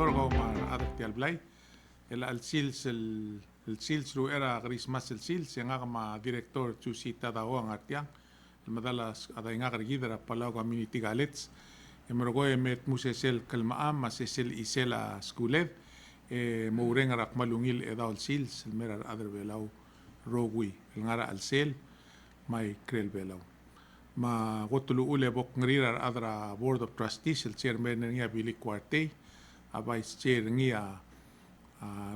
Salvador ko adati alblay el sils ru era gris mas el sils yang ma director chusita da ang artiang el madalas ada nga gidra palau community galets emrogo emet musesel kalmaam masesel isela skuled moureng rak malungil edal sils el mera adr belau rogui el ngara al sel mai krel belau ma gotulu ule bok ngrirar adra board of trustees el chairman ngia Billy Cuarte a vice chair ngia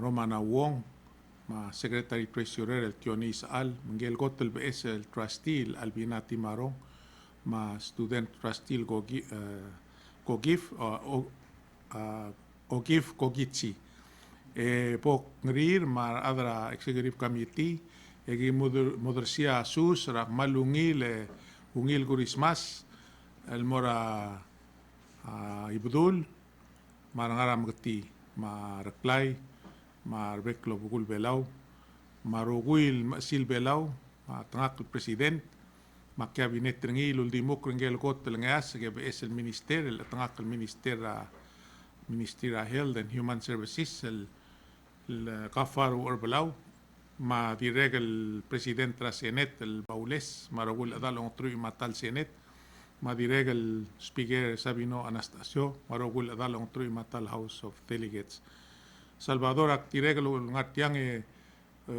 Romana Wong ma secretary treasurer el Tionis Al mengel gotul BS el trustee el Albinati Marong ma student trustee Gogif Ogif Kogitsi bok ngrir ma adra executive committee egi modersia sus rak malungil ungil gurismas el mora ibudul marangaram gati ma reklay ma beklo bugul belau ma roguil sil belau ma tangak president ma cabinet ringi ultimo kringel got lengas ke es el minister el tangak el minister health and human services el kafar ur belau ma direct el president tra senet el baules ma rogul adal ontru matal senet ma direct el speaker Sabino Anastasio ma rogul adal ontru matal house of delegates Salvador ak direct el ngatiang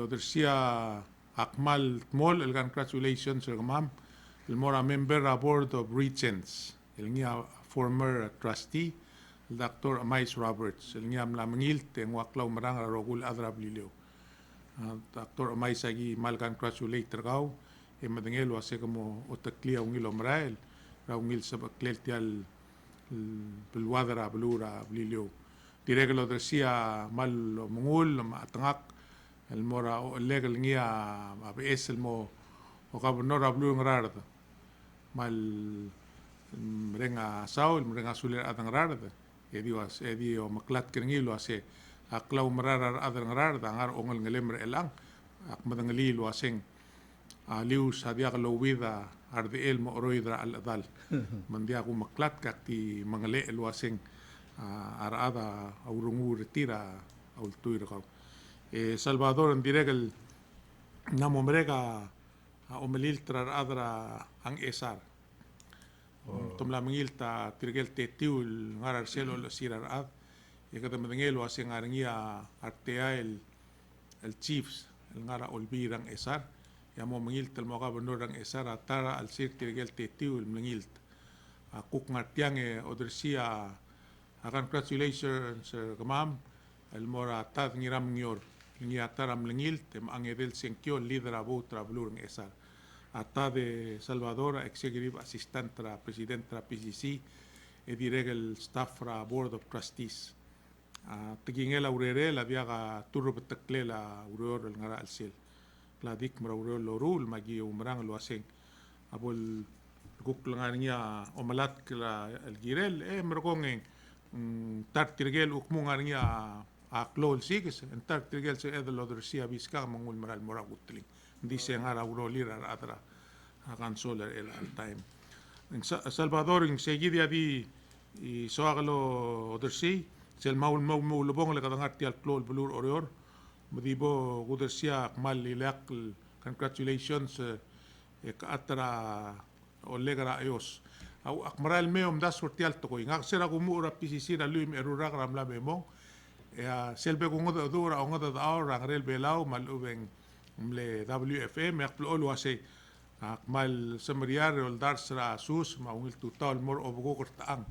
dersia akmal mol el congratulations el mam el mora member a board of regents el ngia former trustee el Dr. Amais Roberts el ngia mlamngil te ngwaklaw marang rogul adra blilio Dr. Amay sagi malkan congratulate tergau madengelo ase como otaklia ungil omrael raungil sabaklel tial belwadra belura blilio direglo dersia mal mungul matangak el mora legal ngia abes el mo o gobernador ablu ngrard mal mrenga saul mrenga suler adangrard edio maklat kringilo ase aklau merarar adrengarar dangar ongol ngelemre elang ak madangali lo aseng liu sadia lo wida ardel mo roidra al dal mandia ku maklat kakti mangale lo aseng arada aurungu retira aultuir kau Salvador en diregel namo mereka omelil trar adra ang esar tomla mengilta tirgel tetiul ngarar selo lo sirar ad y que también lo hacen arngia artea el chiefs el ngara olviran esar ya mo mengilt el moga benoran esar atara al sir tirgel tetiu el mengilt a kuk ngartiang odrsia akan congratulations gamam el mora tad ngiram ngior ngia tara mengilt tem angedel senkio líder abo trablur esar ata de Salvador executive assistant tra president tra PCC e diregel staff fra board of trustees tigingela urere la viaga turro betakle la uror el ngara al sel la dik mra uror lo rul magi umrang lo aseng abol guk langania omalat kla el girel mrgongen tar tirgel ukmung arnia a klol siges en tar tirgel se edel lo dersia biska mangul mral moragutling dice ngara uror lira atra akan solar el time en Salvador en seguida di y soaglo dersi sel maul lubong le kadangat tial klol belur orior madibo gudersia mal ilak congratulations ka atra olegra ayos au akmaral meom das sortial to ngak sera gumura PCC na luim erura ramla bemo ya selbe gungoda dura ongoda aur rangrel belau mal ubeng mle WFM yakplo lo ase akmal semriar ol darsra sus ma ungil tutal mor obugo kortaang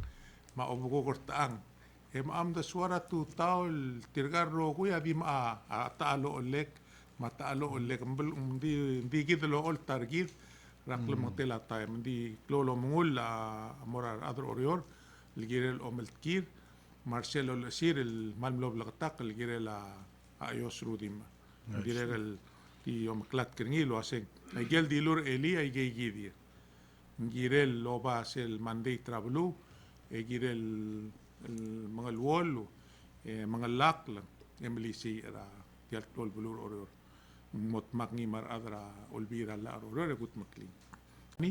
ma obugo kortaang am da suara tu taul tirgar ro kuya di ma taalo olek ma taalo olek di gid lo ol targid rakle motela time di klolo mungul morar adro orior ligirel omeltkir Marcelo Lesir el malmlob lagtak ligirel ayos rudim direl di omklat kringilo asen gel dilur eli ay gidi girel loba sel mandate travelu girel mga luolo mga laklang emilisi era tial tol bulur oror mot magni mar adra olvira la oror gut makli ni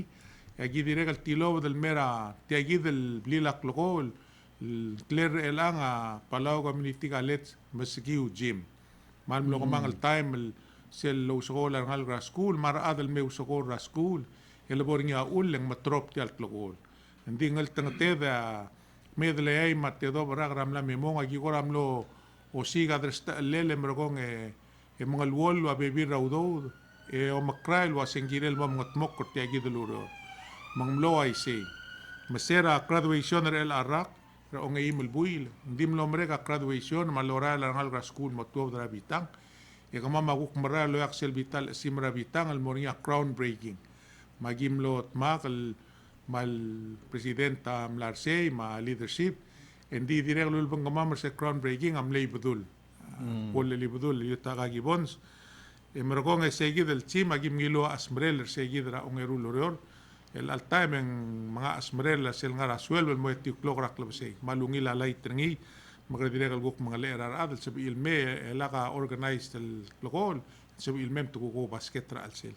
agi diregal tilo del mera ti agi del blila klogol clear elang Palau Community College Masikiu Gym. Mal lo kamangal time sel lo sekolah ngal ra school mara adal me sekolah ra school elabor nga uleng matrop ti altlogol. Hindi ngal tangte da medle ay matedo barag ramla memonga gigoram lo o siga dresta lele mergong e mga luol wa bebi raudo e o makrail wa sengirel mo mga tmok ti agiduluro. Mangmlo ay say masera graduation el arak ra o ngay mulbuil hindi mo mereka graduation malora la ngal ra school mo tuwa dra bitang e kama maguk mara lo aksel vital simra bitang al moria crown breaking magimlo makal mal presidenta mlarsey ma leadership hindi direk lul bang kama sa crown breaking am lay budul pol lay budul yuta ka gibons e merkong e segi del chi magim ngilo asmrel segi dra o ngeru loror el altaim ang mga asmerela sel nga rasuelvel mo eti klokrak labsay malungi lalay trengi magredire guk mga lerar adal sabi ilme elaka organized el lokol sabi ilmem tuko basket ra alsel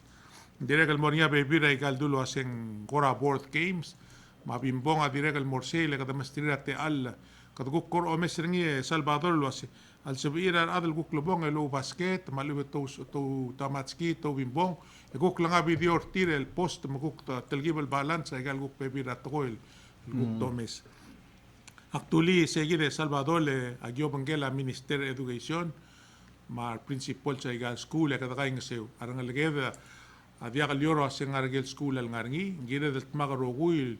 dire gal moria bebira igal dulo aseng gora board games mabimbong a dire gal morsele kada mastira te al kad guk kor o mesringi Salvador lo ase al sabi ira adal guk lobong elo basket malu to tamatski to bimbong guk lang video tire el post maguk telgib el balance egal guk bebira to el guk tomes actually seguir Salvador le agyo bangela Minister Education ma principal sa egal school e kada kaing seu arang legeda adia kalioro aseng argel school al ngarngi ngire del magarogul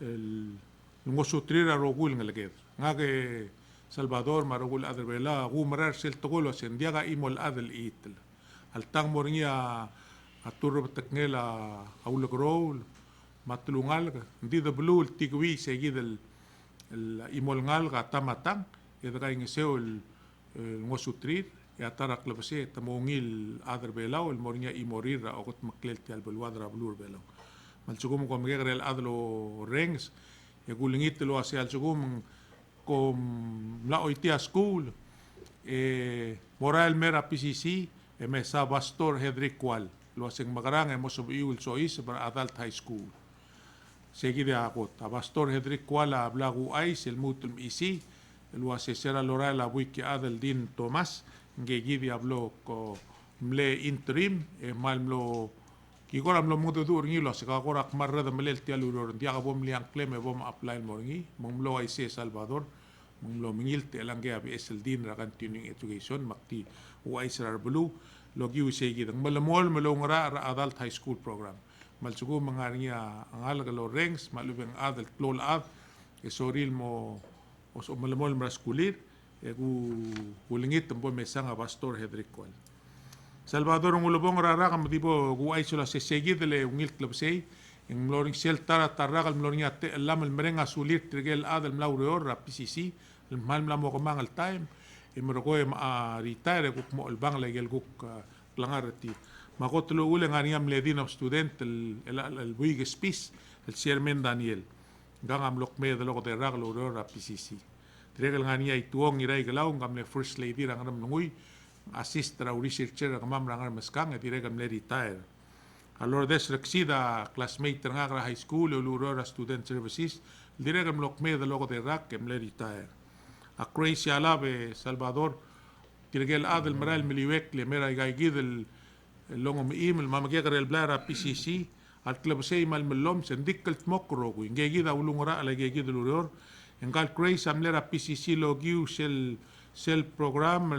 el ngosutrira rogul ngalaged ngake Salvador marogul adrbela gumrar sel togolo sen diaga imol adel itel al tang moringia aturro teknela aulogrol matulungal ndi the blue tigwi seguid el imol ngal ga tamatang eda kaing seu el ngosutrir ya tarak labase tamongil adrbela el moringia imorira okot maklel ti al belwadra blur belo mal chugum ko mgegrel adlo rengs e gulingit lo ase al chugum com la oitia school moral mera PCC e mesa pastor Hedrick Kual lo aseng magarang e mosobiul sois para adult high school seguida akot a pastor Hedrick Kual a blagu ais el mutum isi lo ase sera lora la wiki adel din Thomas ngegidi hablo ko mle interim e malmlo kigora mlo mudo dur ngilo se ka gora marra da mlel ti aluro dia bom li ankleme bom apply morngi mumlo ay se Salvador mumlo mingil te lange abi esel din ra continuing education makti u ay sar blue logi u se gidang malamol malongara ra adult high school program malsugo mangarnya angal galo ranks malubeng adult lol ad e soril mo os malamol maskulir e gulingit tempo mesang a pastor Hedrick Kual Salvador ng ulubong rara kam tipo guay sula se seguid le ungil club sei en mloring sel tara tarragal mloring ate lam el merenga sulir trigel adel mlaurior ra PCC el mal mlamo ko mangal time e mrogo a retire guk mo el bang legel guk langar ti makotlo ule ngani am ledin of student el buig spis el chairman Daniel gangam lokme de logo de raglo ra PCC trigel ngani ay tuong iray galaw ngam le first lady rangram ngui assist ra researcher ka mam rangar maskang e dire kam le retire alor des reksida classmate nga high school o lurora student services dire kam lokme de logo de rak kem le retire a crazy alabe Salvador tirgel adel maral miliwek le mera gaigid el longo miim el mamage el blara PCC al club sei mal melom sendikkel tmokro ku ngegida ulungora ala gegid luror engal crazy amlera PCC logiu sel program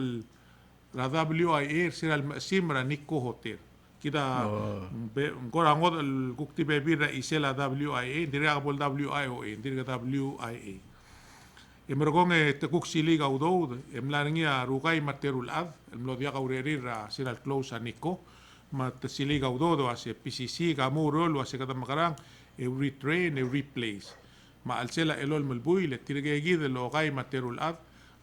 la WIA sera el simra nikko hotel kita ngorangod el gukti bebira isela WIA dira bol WIOA dira WIA emergong te kuksili gaudo emlaringia rugai materul ad el lodia gaurerira sera el close a nikko mat sili gaudo ase PCC gamuro lo ase kada makarang e retrain e replace ma alsela elol melbui le tirgegi de lo gai materul ad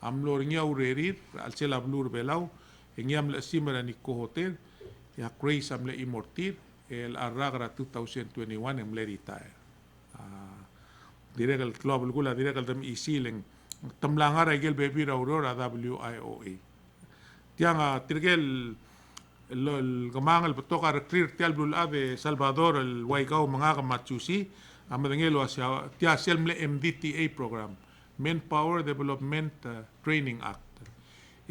amloringia urerir alsela blur belau engiam le simera nikko hotel ya crazy amle imortir el arragra 2021 emle retire direct el club gula direct el dem isileng tamlangar egel bebira aurora WIOA tianga tirgel el gamang el toka recruit tial blul ade Salvador el waigao mga machusi amadengelo asya tia selmle MDTA program Manpower Development Training Act.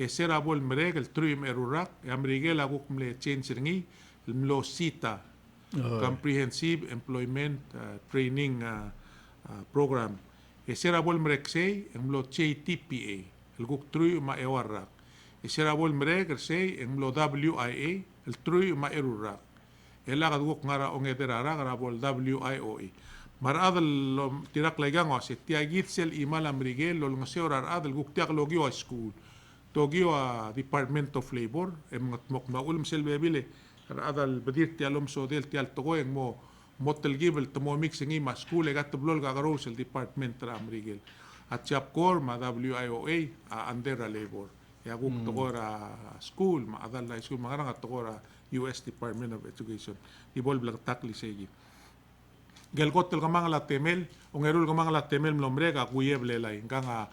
Sera bol merek el truim erurak amrigel aguk mle change ringi mlo sita Comprehensive Employment Training Program. Sera bol merek say mlo JTPA el guk trui ma ewarak. Sera bol merek say mlo WIA el trui ma erurak. Ela guk ngara ongederara ngara bol WIOE. Maradal tirak lagang was tiagit sel imal amrigel lol ngaseorar adal guk tiak logio school. Togyo Department of Labor mok maulm selbebile adal badir ti alom so del ti al togo mo motel gibel tomo mixing ma school gat blol gagaro sel department ra amrigel at chapkor ma WIOA under labor ya guk togo ra school ma adal la school magarang at togo ra US Department of Education ibol blag takli segi gel gotel kamang la temel ongerul kamang la temel mlomre ga kuyeble la inganga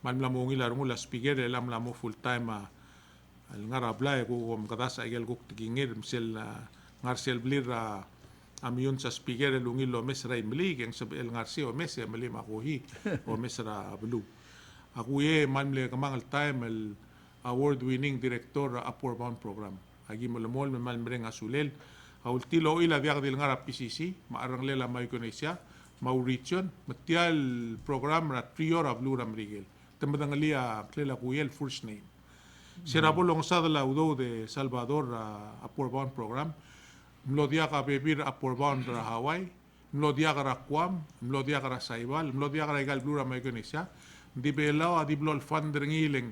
man la mo ngila rungula speaker elam la mo full time al ngara blay ko kadas ay gel guk tigingir msel ngarsel blir amiyon sa speaker lungilo mesra imli keng sab el ngarsi o mes mali makuhi o mesra blu aku ye man le kamang al time el award winning director Upward Bound program agi mo lemol man mereng asulel aultilo ila diag dil ngara PCC maarang lela Micronesia Mauritian matial program ra triora blu ramrigel tembatang lia klela kuyel first name. Sera bolong sa la udo de Salvador Upward Bound program. Mlodia ka bebir Upward Bound ra Hawaii, mlodia ka ra Guam, mlodia ka ra Saibal, mlodia ka ra igal blura Micronesia. Di belaw di blol funder ngiling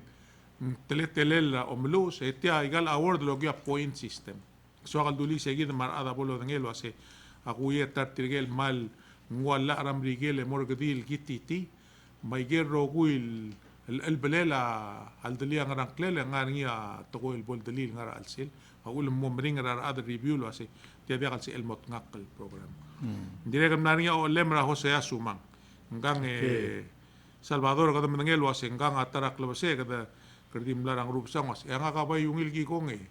teletelel o mlus etia igal award logia point system. So akal duli seguid mar ada bolo ngelo ase akuye tartirgel mal ngwala ramrigel morgadil gititi. May gero guil el belela al delia ngarang klele ngarngia toko el bol delil ngara alsil agul mo mring ngara other review lo ase dia dia kalsi el mot ngakal program dire kam nania o lemra Jose Asumang ngang Salvador kada mengel lo ase ngang atarak lo ase kada kerdim larang rup sangos yang akabay yungil gi konge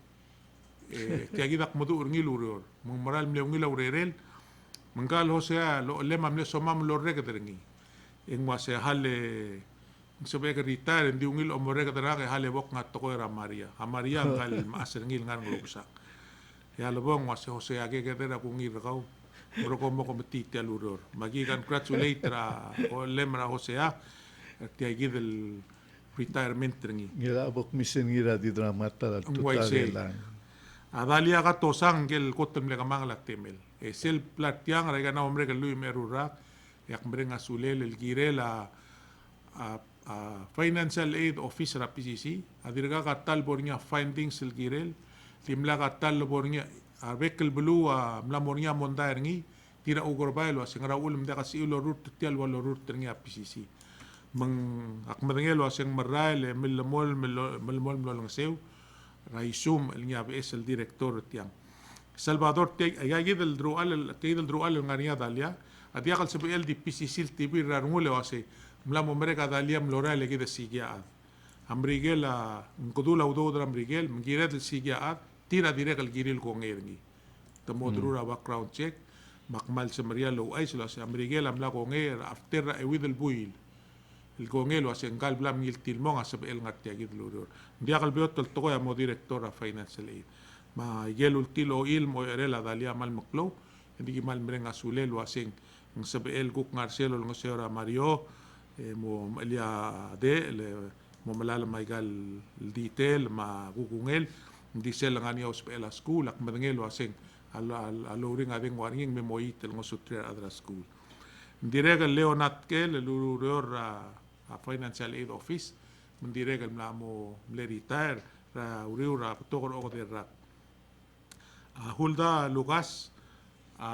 tiagidak modu urngil uror mong maral mle ungil urerel menggal Jose lo lema mle somam lo reketerengi en wase hale sobe ke retire ndi ungil omore ka tara hale bok ngat to era Maria Maria ngal maser ngil ngar nglusa ya lobong wase Jose age ke tera kungir kau bro como cometi te aluror magi kan congratulate ra o lemra Jose a ti agi del retirement ngi ngira bok misen ngira di dramata dal total adalia ka tosang gel kotem le kamang la temel sel platiang ra na omre ke lui merura yak mereng asulel el girel a financial aid officer a PCC adirga katal bornya findings el girel timla katal bornya a bekel belu a mlamornya mondaer ngi tira ugorbailo asingra ulum da kasi ulo rut tial walo rut ngi a PCC meng ak merengelo asing marail milmol mlong seu raisum el ngi abes el director tiang Salvador te ayagid el drual ngania dalia Adia kal sebu el di PCC TV rarngule wase mlamo mereka dalia mlora legi de sigiaat amrigel ngudula udo dra amrigel mgira de sigiaat tira direk al giril ko ngerni tamodrura background check makmal semria lo ay sila sa amrigel amla ko nger after e with el buil el gongelo ase ngal blam ngil tilmong ase el ngatia gid lurur dia kal beot tol toya mo director of financial aid ma yelul tilo ilmo erela dalia mal maklo hindi mal merenga sulelo asing ng sabel guk ngarselo ng sera Mario mo elia de mo malala maigal detail ma gugungel di sel ngani hospital school ak madengelo asing aloring ading waring memoit ng sutre adra school direga Leonat ke lurur a financial aid office mendirega mlamo le retire ra uriura tokor o derra hulda Lucas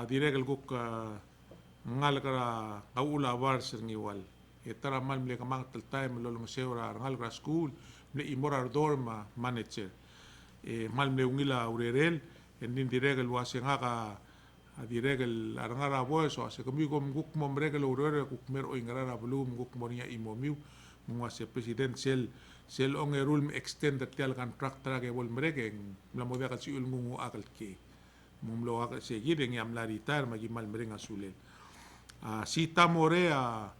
direga guk ngal kara aula war serngiwal etara mal mle kamang time lolong seura ngal kara school mle imorar dorma manager mal mle ungila urerel endin diregel wasenga ka diregel arangara boso ase kami kom guk mom regel urere guk mer o ingara blum guk monia imomiu mungase president sel ongerul extend tial contract tra ke bol meregen la modia ka siul ngungu akal ke mumlo ak seguir en yam la ritar magi mal merenga sulel Sita Morea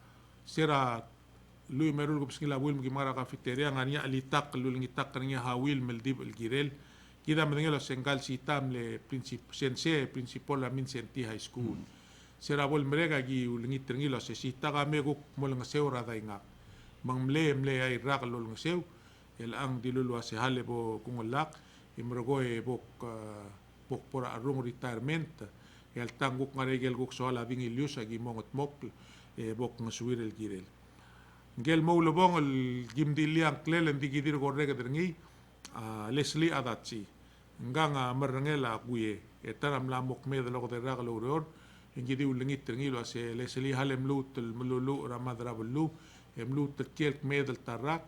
sera lui merul gups ngila wil mgimara cafeteria ngania alitak lul ngitak ngania hawil meldib el girel kita mendengelo sengal sitam le principal la min senti high school sera bol mereka gi ulingit ngilo se sita ka meguk mol ngaseu rada inga mle ai rak lul ngaseu el ang dilulu se hale bo kungolak imrogoe bok pora arung retirement el tanguk ngaregel guk soala dingi lius agi mongot mok bok ngasuir el girel ngel mo lobong el gimdiliang klelen digidir gorrega derngi Leslie Adatsi nganga merngela guye etaram la mok me de lo de raga loror ngidi ulingit derngi lo se Leslie halem lut el mululu ramadra bulu emlut el kelk me del tarak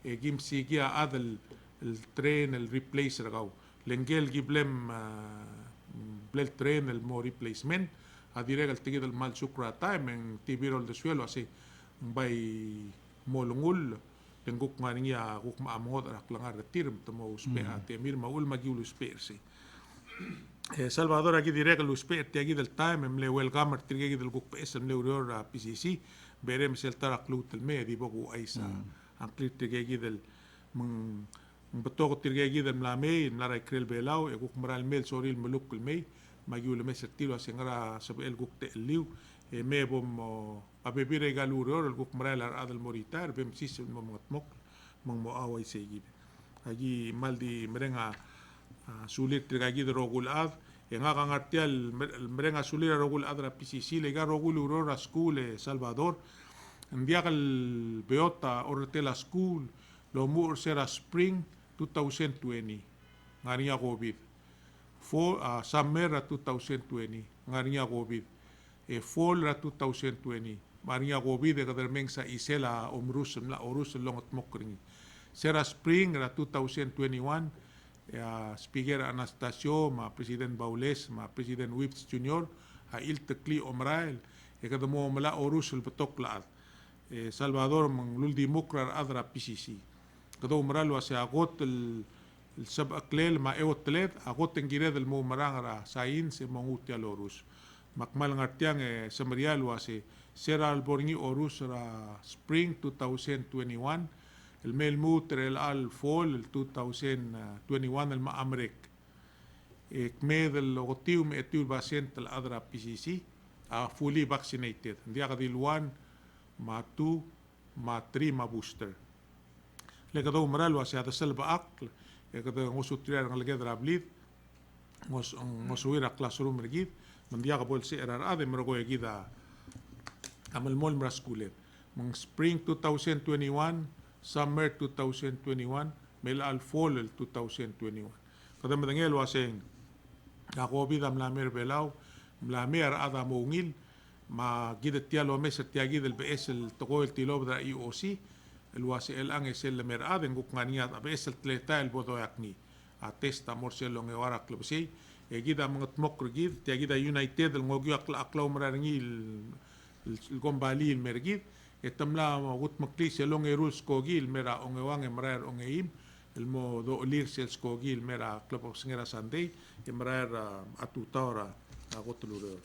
gim sigia adel el tren el replace ragau lengel giblem blel tren el mo replacement adirega el tigid el mal sukra time en tibirol de suelo así bay molungul tenguk ngania guk ma amod rak langar retir tamo uspe ate mir maul magiul uspe si Salvador aquí direga el uspe te aquí del time emle welcome tirgi del guk pes emle uror a PCC berem sel tarak lut el me di bogu aisa anklit tirgi del mung betogo tirgi del mlame nara ikrel belau e guk maral mel soril muluk el me magiul me sertilo asengara sab el guk te liu e me bom abebire galuro el guk maral adal moritar bem sis mot mok mo awai segi agi maldi merenga sulit tirgi de rogul ad en aga ngartial merenga sulit rogul adra PCC le ga rogul urora school Salvador endiagal beota ortela school lo mur sera spring 2020 ngaria covid summer 2020 ngaria covid fall 2020 maria covid de kadermeng sa isela omrus la orus longot mokring sera spring 2021 speaker Anastasio ma president Baules ma president Whips Junior il tekli omrael kadamo mala orus el betok la Salvador manglul dimokrar adra PCC kado omral wa se agot el sab aklel ma eotlet agot engire del mo marangara sain se mongutia lorus makmal ngartiang samarial wa se sera alborngi orus ra spring 2021 el mel mutre el al fall el 2021 el ma amrek kmed el logotium etul basent el adra PCC fully vaccinated dia kadilwan ma 2 ma 3 ma booster le kado maral wa se ada selba akl e kado ngosutriar ngalgedra blid ngosuira classroom regid mandia ka bol se erar ade mergo egida amal mol mraskulet mong spring 2021 summer 2021 mel al fall 2021 kada madangel wa seng ako bida mlamer belau mlamer ada mongil ma gidet tialo mes tiagi del BS el togo el tilo da IOC el wase el ang esel mer aden guk ngania BS el tleta el bodo yakni a testa morselo nge wara club si e gida mangat mokr gid tiagi da United el ngogyo akla umrangi el gombali el mergid etamla gut makli selong e rules kogil mera onge wang emrer onge im el mo do lir sel skogil mera club of singera sunday emrer atutora agotulur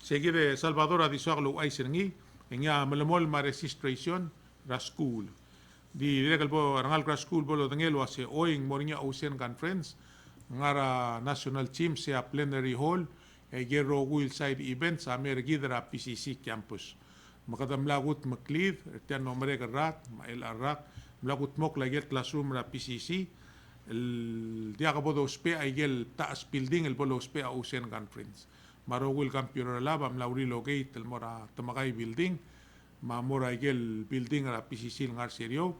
seguide Salvador a disaglo aisengi enya melemol ma registration ra school di legal bo rangal gra school bolo dengelo ase oing morinya ocean conference ngara national team se a plenary hall e gero will side events a mergidra PCC campus makadam lagut maklid tian nomere rat ma el arak lagut mok la gel classroom ra PCC el dia bodo spe a gel taas building el bolo spe a ocean conference marogul kampion laba mlaurilo gate el mora tamagai building ma mora gel building ra PCC ngar serio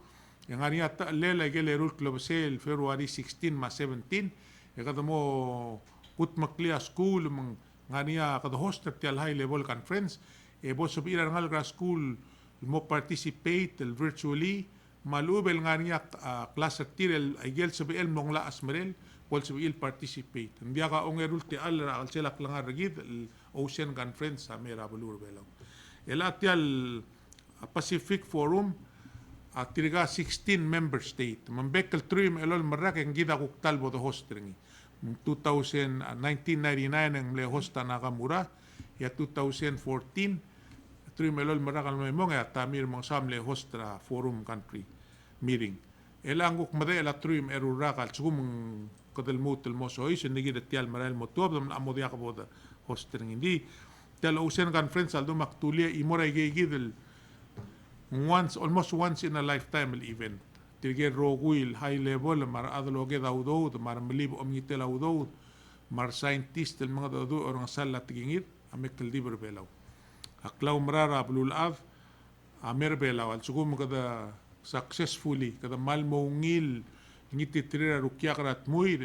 ngania ta lela gel erul club sel February 16 ma 17 e kadamo put maklia school ngania kad host tial high level conference e bo subira ngal gra school mo participate el virtually malubel ngania class tirel gel sabi el mongla asmerel wal sabi il participate ndia ka ongerul ti al selak langar gid ocean conference sa mera bulur belaw el atial Pacific Forum atiriga 16 member state mambekal trim elol marak ang gida kuk talbo do hostringi 1999 ang le hosta Nakamura ya 2014 trim elol marakal may mga tamir mga samle hostra forum country meeting. Elanguk made la trim erurakal sugum kadal mutel mo soy sinigi de tial maral mo tuab dam amodia ka boda hostring hindi tel ocean conference aldo maktulia imora igigidel almost once in a lifetime event. Tirge rogwil high level mar adloge daudod mar melib omnitel daudod mar scientist el mga daudo orang sala tigingit amek tel diber belaw. Aklaw marara blul av amer belaw al sugum kada successfully kada mal mongil ngiti trira rukya karat muy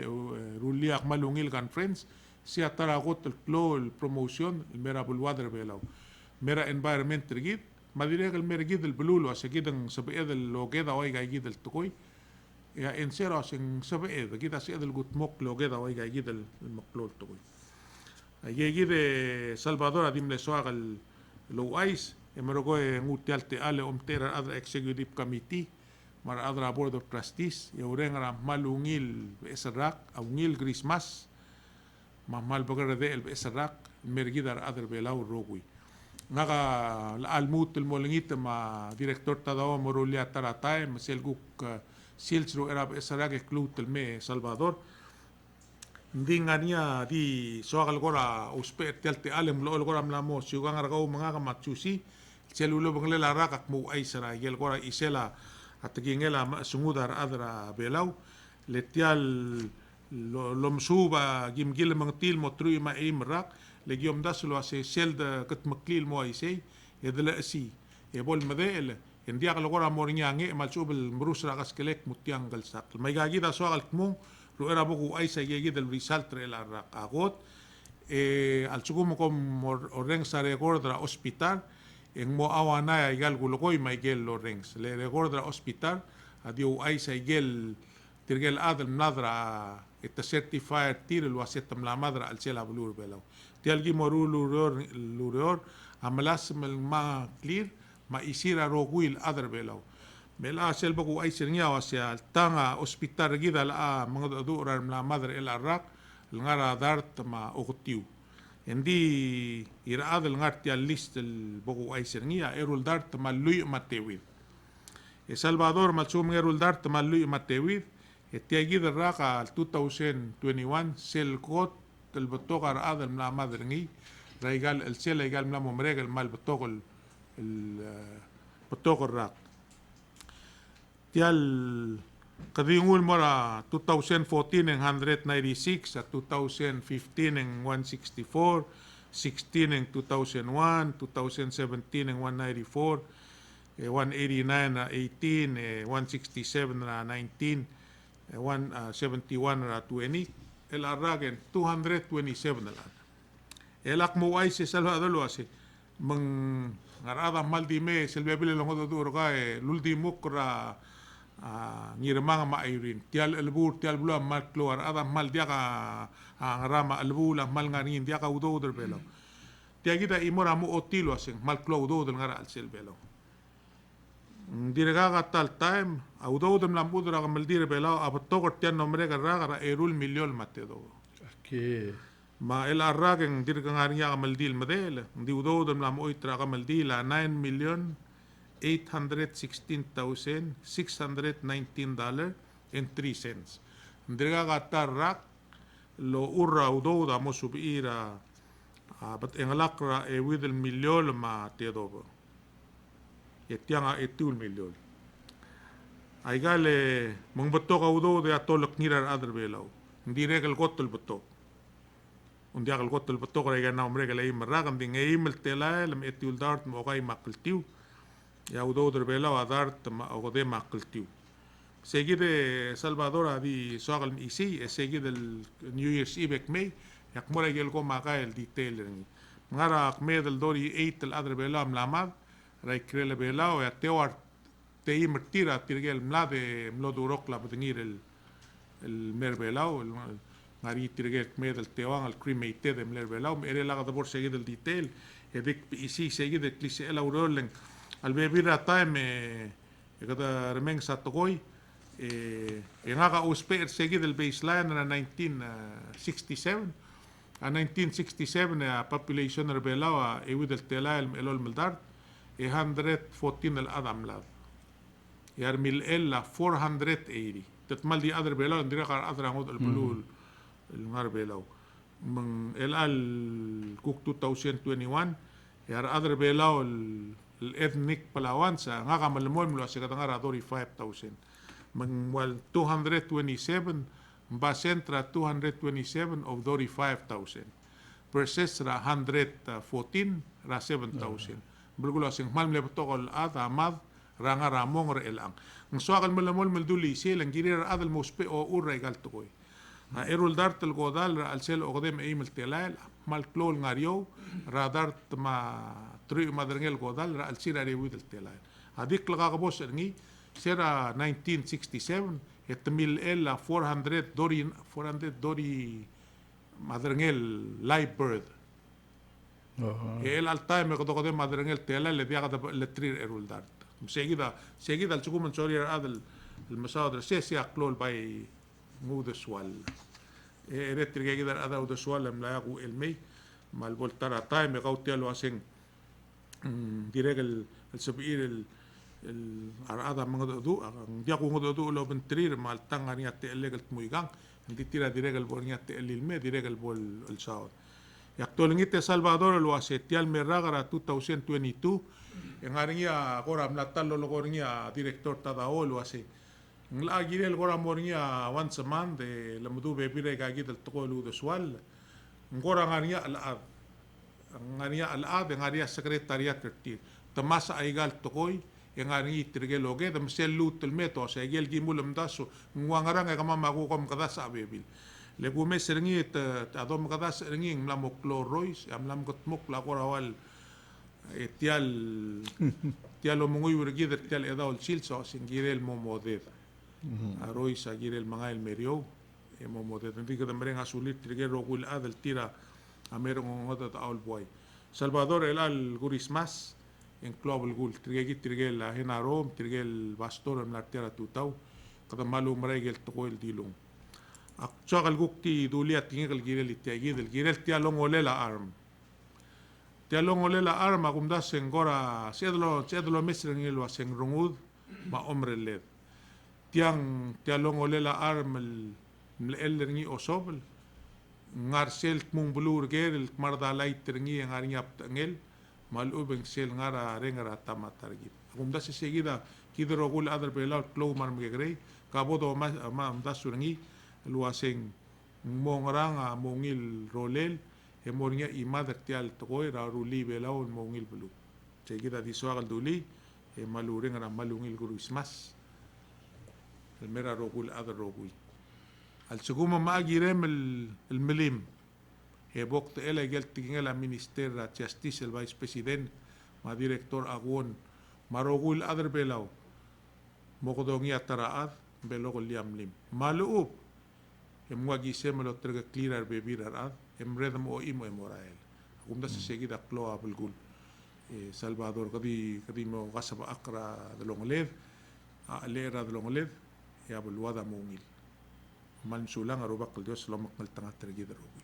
ruliak malungil conference si ataragot el klo el promotion el mera bulwader belaw. Mera environment trigit madire el mera gid el blulo asegidang sabeed el logeda oy gid el tukoy ya en sero sing sabeed kita si el gutmok logeda oy gid el maklol tukoy. Ay gid Salvador adim le soagal lo ais emerogo ngutialte ale omtera adra executive committee mar adra board of trustees eurengara malungil esrak aungil grismas mal bagara de el esrak mergidar adra belau rogui ngaga almut el molingit ma director tadaw morulia taratay selguk silsro era esrak club el me Salvador hindi nga niya di soakal gora uspe telte alem lo gora mlamo siugang aragaw mga kamatsusi celulo banglela rakak mo ay sara yel gora isela at gingela sungudar adra belaw letial lomsuba gimgil mangtil mo trui ma imrak legiom daslo ase selda kat maklil mo ay say edla si ebol madel hindi akal gora mo rinyange malsubel mrusra kaskelek mutiang galsak may gagida soakal mo lo era boku ay sa yegi del result la agot al sugumo kom oreng sa recordra hospital en mo awana igal gulokoy may gel lorengs le recordra hospital adio ay sa gel tirgel adal nadra ita certified tir lo asetam la madra al sela blur belaw tialgi moru luror amalas ma clear ma isira rogwil adar belaw Mela sel bagu ay sirnya wasya tanga hospital gida la mga durar la madre el arak ngara dart ma okutiu. Hindi iraad el ngarti al list el bagu ay sirnya erul dart ma luy matewid. E Salvador malsum erul dart ma luy matewid. E tia gida raka al 2021 sel kot el batokar adal la madre ngi. Raigal el sel igal mla momreg el mal batokol el batokor rak. Tial kadingul mora 2014 ang 196 at 2015 ang 164 16 ang 2001 2017 ang 194 189 na 18 167 na 19 171 na 20 el aragen 227 na lang elak mo ay si Salvador lo asi mang ngarada mal di me selbebile longo do ka l'ultimo kra ngirmanga ma ayrin tial elbur tial bula mal kloar ada mal dia ka ngarama elbula mal ngarin dia ka udo der belo tia kita imora mu otilo asing mal klo udo der ngara al sel belo direga ka tal time udo dem lambu der ka mal dire belo abto tian nombre ka ra erul million matedo Okay. ma el arragen dirga ngarinya ka maldil madel di udo dem lam oitra ka maldila 9,816,619 dirga ka tarrak lo urra udo da mo subira but engalakra with el milyon ma tedo etianga etul milyon ay gale mong beto ka udo de atolok ngirar adr belaw hindi regal kotol beto un dia gal gotel beto ko ga na umre ga lay maragam ding e email tela lam etul dart mo kay makultiu ya udo der bela wa dart ma o de makultiu seguide Salvador di sogal isi seguide el New Year's Eve me yak mora gel ko maka el detail ngara me del dori 8 el adre bela am lamad ray krele bela o ya teor te imertira tirgel mlade mlodo rokla bedingir el merbela o ngari tirget medel tewang al cremate dem ler belaw ere la da por seguir el detail e dik isi seguir de clise el auroleng al bebira time kada remeng sa tokoy nga usper seguir el baseline na 1967 a 1967 population rebelaw e with el tela el olmel dart 114 الأدم لاد يرمي الإلا 480 تتمال دي أدر بيلاو ندير قار أدر عمود البلول النار بيلاو من الال كوك 2021 يار أدر بيلاو الإثنيك بلاوانسا نغام المول ملو أسيقات نغار أدوري 5000 من وال 227 مباسنترا 227 of دوري 5000 versus ra 114 ra 7000 بلقول أسيق مال ملي بتوغل آذا ماذ ranga ramong re elang ng suakal malamol melduli silang girir adal mospe o urra igal tukoy erul dart el godal ra al sel ogdem e meltelal mal klol ngario ra dart ma tri madrengel godal ra al sira re widel telal adik laga bos ngi sera 1967 etmil ella 400 dori madrengel live bird el al time ko do madrengel telal le diaga le trir erul dart seguida el sukuman sorry هذا المصادر سيسي أقلول باي مود سوال إرتري كده هذا ود سوال ملا يقو المي مال بولترا تايم يقوت يلو أسين ديرك السبير هذا من دو دياقو من دو لو بنترير مال تانغانيا تقلق المويغان دي تيرا ديرك البورنيا تقلي المي ديرك البول الساود يقتولنيت سلفادور الواسيتيال مراغرا 2022 yang haringia kora mlatalo lo koringia director tadao lo ase ngla girel kora moringia once a month de lamudu bebire ka gidel tokolu de swal ngora ngaria al ngaria secretariat tertir tamasa aigal tokoy yang haringi tirgeloge de meselut el meto se gel gimul mdaso ngwangaranga kama magukom kadasa bebil le gume seringi adom kadasa seringi mlamok chlorois amlam kotmok la kora wal tial omungui urgid tial edao el chilso sin girel momoded aroi sa girel manga el merio e momoded ndike de meren azulit trigero gul adel tira amero ngoda ta al boy Salvador el al gurismas en global gul trigel la henarom trigel bastor en la tierra tutau kada malu mregel to el dilung ak chagal gukti dulia tingel girel tiagid el girel tialong olela arm Tialong olela arma kumdas sengora sedlo mesren ilo sengrungud ma omre led. Tialong olela arm el ringi osobel ngarsel mung bulur gerel marda lait ringi ngarinya ngel mal ubeng sel ngara rengara tamatargit. Kumdas seguida kidro gul adar belal klo mar mgegrei kabodo ma kumdas ringi luaseng mongranga mongil rolel e moringa i madar tial tokoy ra ruli belao mongil belu seguida di soagal duli e maluring ra malungil gurismas el mera rogul adar rogui al seguma ma girem el milim e bokt ela gel tingela minister ra justice el vice president ma director agon marogul adar belao mokodongi ataraad belogol liam lim maluup e mwagi semelo terga clearar bebirar emredam o imo emorael kumda sa seguida kloa bulgul Salvador kadi mo kasaba akra dalongled alera dalongled ya bulwada mungil man sulang arubak Dios lomak naltanga tergida rugi